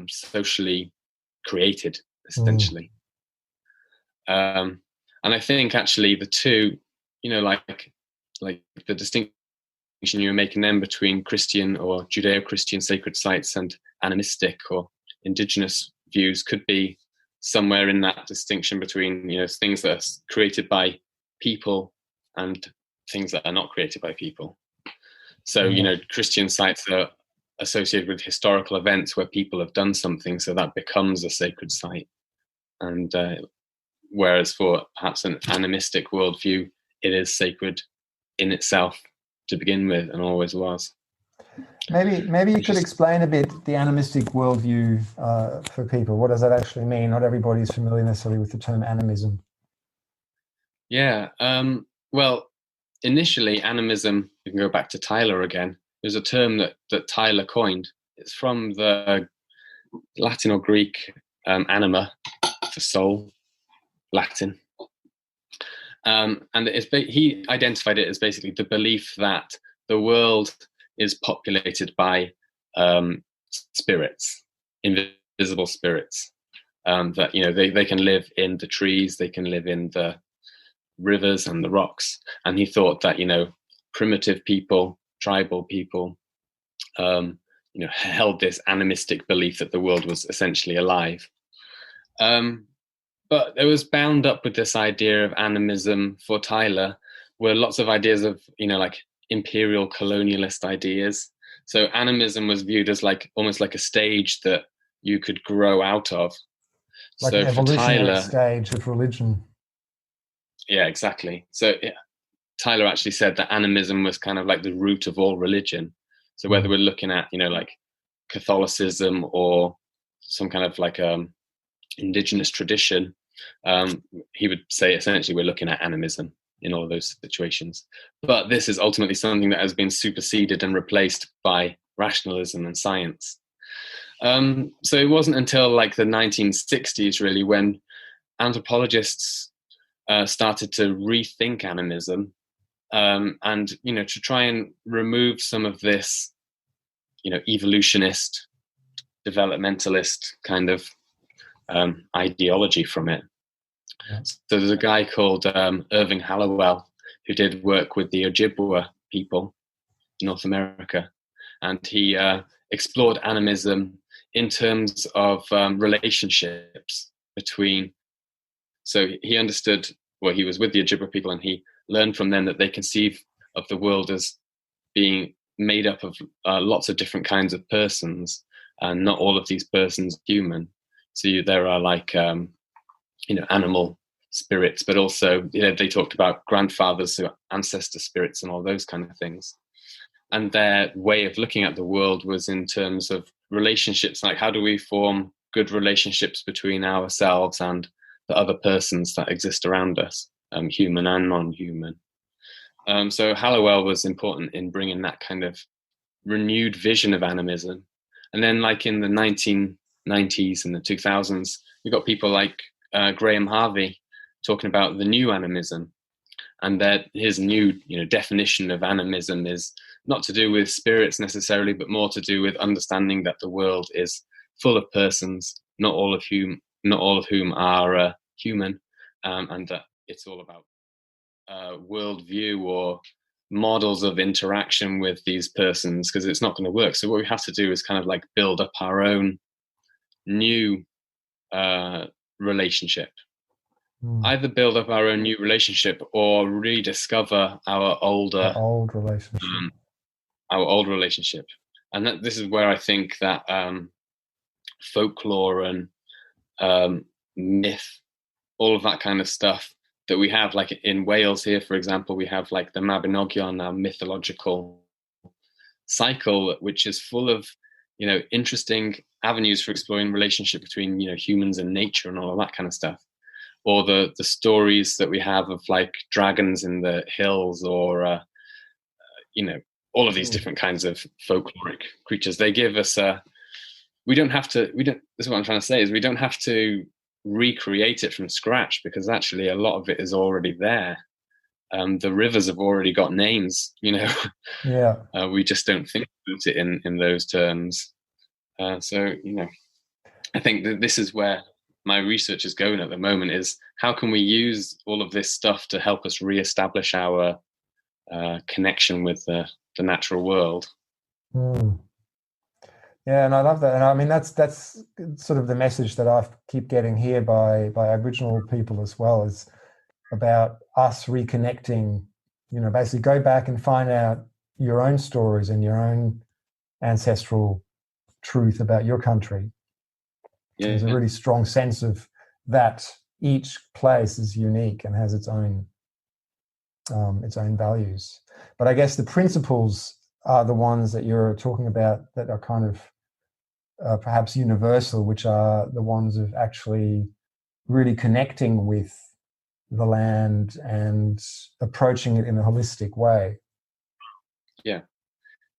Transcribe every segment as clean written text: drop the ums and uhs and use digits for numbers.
socially created, Mm. essentially. And I think actually the two, like the distinction you were making then between Christian or Judeo-Christian sacred sites and animistic or indigenous views could be somewhere in that distinction between, things that are created by people and things that are not created by people. So, Yeah. Christian sites are associated with historical events where people have done something, so that becomes a sacred site. And whereas for perhaps an animistic worldview, it is sacred in itself to begin with and always was. Maybe you Which could is, explain a bit the animistic worldview for people. What does that actually mean? Not everybody's familiar necessarily with the term animism. yeah. Well, initially, animism, you can go back to Tyler again, there's a term that Tyler coined. It's from the Latin or Greek anima, for soul, Latin. And he identified it as basically the belief that the world is populated by spirits, invisible spirits, that they can live in the trees, they can live in the rivers and the rocks. And he thought that primitive people, tribal people, held this animistic belief that the world was essentially alive. But it was bound up with this idea of animism for Tyler, were lots of ideas of, like imperial colonialist ideas. So animism was viewed as like almost like a stage that you could grow out of. Like an So for evolutionary Tyler, stage of religion. yeah, exactly. So Tyler actually said that animism was kind of like the root of all religion. So whether we're looking at, like Catholicism or some kind of like indigenous tradition, he would say essentially we're looking at animism in all of those situations. But this is ultimately something that has been superseded and replaced by rationalism and science. So it wasn't until like the 1960s really when anthropologists started to rethink animism, and to try and remove some of this evolutionist, developmentalist kind of ideology from it. Yeah. So there's a guy called Irving Hallowell who did work with the Ojibwa people in North America, and he explored animism in terms of relationships between. So he understood, well, he was with the Ojibwa people, and he learned from them that they conceive of the world as being made up of lots of different kinds of persons, and not all of these persons human. So there are like animal spirits, but also they talked about grandfathers, so ancestor spirits, and all those kind of things. And their way of looking at the world was in terms of relationships, like how do we form good relationships between ourselves and the other persons that exist around us, human and non-human. So Hallowell was important in bringing that kind of renewed vision of animism. And then like in the 1990s and the 2000s, we got people like Graham Harvey talking about the new animism, and that his new definition of animism is not to do with spirits necessarily, but more to do with understanding that the world is full of persons, not all of whom are human, and that it's all about worldview or models of interaction with these persons, because it's not going to work. So what we have to do is kind of like build up our own new relationship. Either build up our own new relationship or rediscover our old Relationship. And this is where I think that folklore and myth, all of that kind of stuff that we have, like in Wales here, for example, we have like the Mabinogion, our mythological cycle, which is full of interesting avenues for exploring relationship between humans and nature and all of that kind of stuff. Or the stories that we have of like dragons in the hills, or all of these different kinds of folkloric creatures. They give us we don't have to. This is what I'm trying to say, is we don't have to recreate it from scratch, because actually a lot of it is already there. The rivers have already got names. Yeah. We just don't think about it in those terms. So, I think that this is where my research is going at the moment, is how can we use all of this stuff to help us reestablish our connection with the natural world. Mm. Yeah, and I love that. And I mean, that's sort of the message that I keep getting here by Aboriginal people as well, is about us reconnecting, basically go back and find out your own stories and your own ancestral truth about your country. Yeah. There's a really strong sense of that each place is unique and has its own values. But I guess the principles are the ones that you're talking about that are kind of perhaps universal, which are the ones of actually really connecting with the land and approaching it in a holistic way.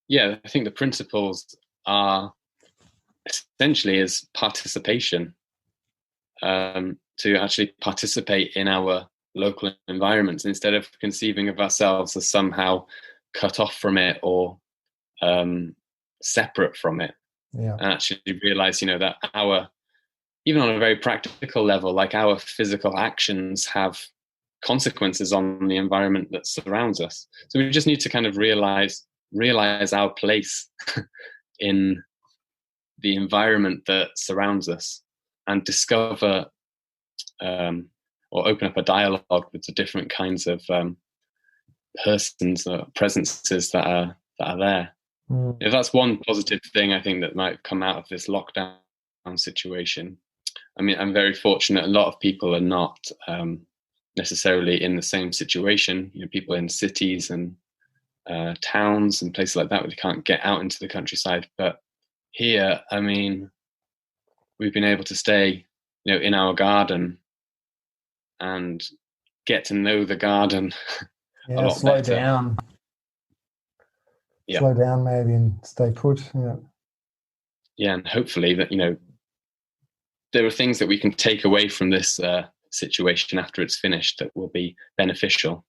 Yeah, I think the principles are essentially is participation, to actually participate in our local environments instead of conceiving of ourselves as somehow cut off from it or separate from it. Yeah. And actually realize, that even on a very practical level, like our physical actions have consequences on the environment that surrounds us. So we just need to kind of realize our place in the environment that surrounds us, and discover or open up a dialogue with the different kinds of persons or presences that are there. If that's one positive thing I think that might come out of this lockdown situation. I mean, I'm very fortunate. A lot of people are not necessarily in the same situation. People in cities and towns and places like that where they can't get out into the countryside. But here, I mean, we've been able to stay, in our garden and get to know the garden a lot slow better. Down. Yeah. Slow down maybe and stay put. Yeah, and hopefully that, there are things that we can take away from this situation after it's finished that will be beneficial,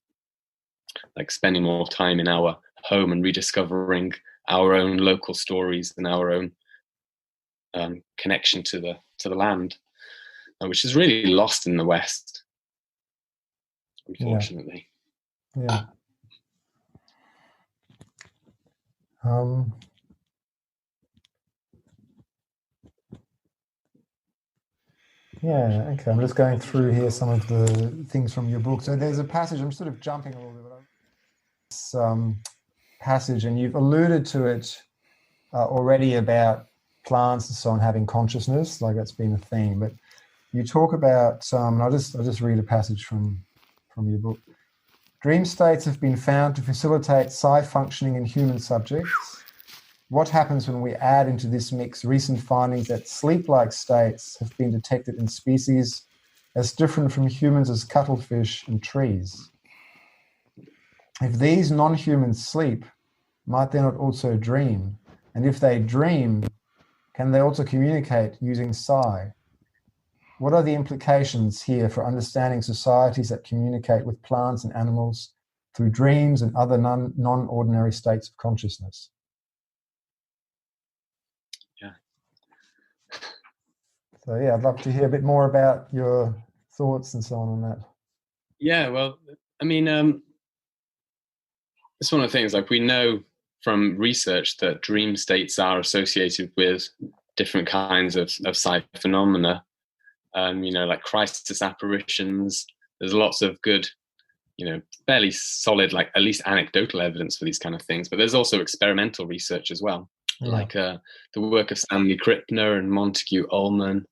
like spending more time in our home and rediscovering our own local stories and our own connection to the land, which is really lost in the West, unfortunately. Yeah. Yeah, okay. I'm just going through here some of the things from your book. So there's a passage, I'm sort of jumping a little bit, but this passage, and you've alluded to it already about plants and so on having consciousness, like that's been a theme. But you talk about, I'll just read a passage from your book. Dream states have been found to facilitate psi functioning in human subjects. What happens when we add into this mix recent findings that sleep-like states have been detected in species as different from humans as cuttlefish and trees? If these non-humans sleep, might they not also dream? And if they dream, can they also communicate using psi? What are the implications here for understanding societies that communicate with plants and animals through dreams and other non-ordinary states of consciousness? So I'd love to hear a bit more about your thoughts and so on that. Yeah, well, I mean, it's one of the things, like, we know from research that dream states are associated with different kinds of psi phenomena, like crisis apparitions. There's lots of good, fairly solid, like at least anecdotal evidence for these kind of things, but there's also experimental research as well. Like the work of Stanley Krippner and Montague Ullman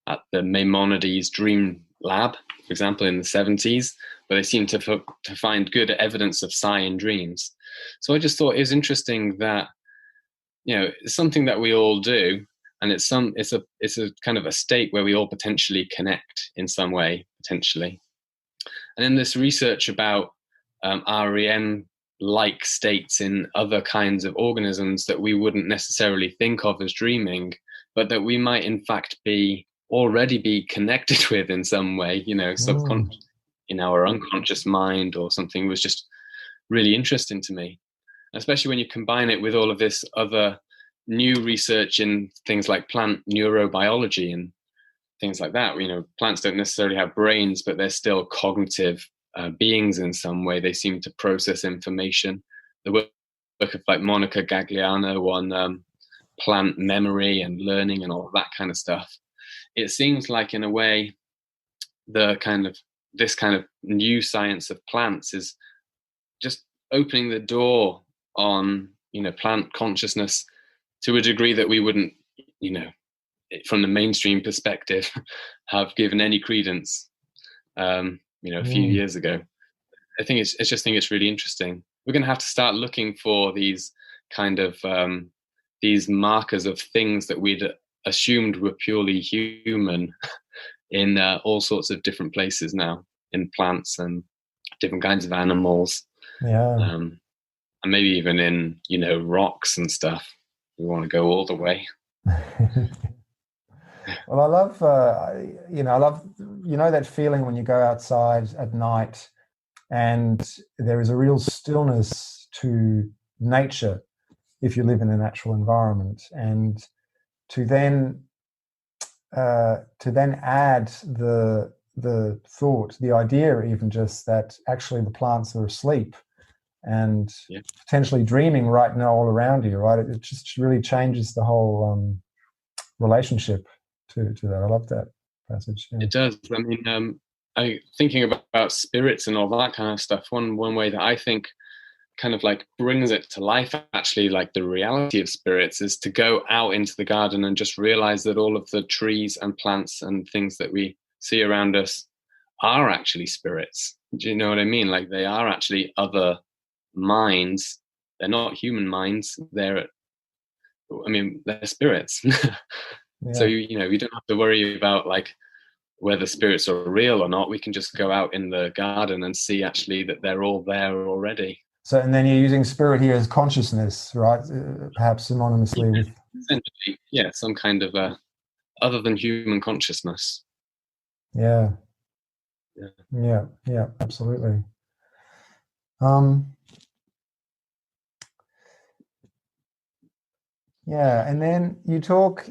at the Maimonides Dream Lab, for example, in the 70s, where they seem to find good evidence of psi in dreams. So I just thought it was interesting that, it's something that we all do, and it's a kind of a state where we all potentially connect in some way, potentially. And then this research about REM-like states in other kinds of organisms that we wouldn't necessarily think of as dreaming, but that we might in fact already be connected with in some way, subconscious, in our unconscious mind or something, was just really interesting to me. Especially when you combine it with all of this other new research in things like plant neurobiology and things like that. You know, plants don't necessarily have brains, but they're still cognitive beings in some way. They seem to process information. The work of like Monica Gagliano on plant memory and learning and all that kind of stuff. It seems like, in a way, this kind of new science of plants is just opening the door on, you know, plant consciousness to a degree that we wouldn't, you know, from the mainstream perspective, have given any credence, you know, a few years ago. I think it's really interesting. We're going to have to start looking for these kind of these markers of things that we'd assumed were purely human in all sorts of different places now, in plants and different kinds of animals. And maybe even in, you know, rocks and stuff. We want to go all the way. Well, I love, you know, that feeling when you go outside at night and there is a real stillness to nature if you live in a natural environment, and to then add the thought, the idea, even just that actually the plants are asleep and potentially dreaming right now all around you, right? It just really changes the whole relationship to that. I love that passage. Yeah. It does. I mean, thinking about spirits and all that kind of stuff, one way that I think kind of like brings it to life, actually, like the reality of spirits, is to go out into the garden and just realize that all of the trees and plants and things that we see around us are actually spirits. Do you know what I mean? Like, they are actually other minds. They're not human minds. They're spirits. So, you know, we don't have to worry about like whether spirits are real or not. We can just go out in the garden and see actually that they're all there already. So, and then you're using spirit here as consciousness, right? Perhaps synonymously with... Essentially, yeah, some kind of other than human consciousness. Yeah, absolutely. Yeah, and then you talk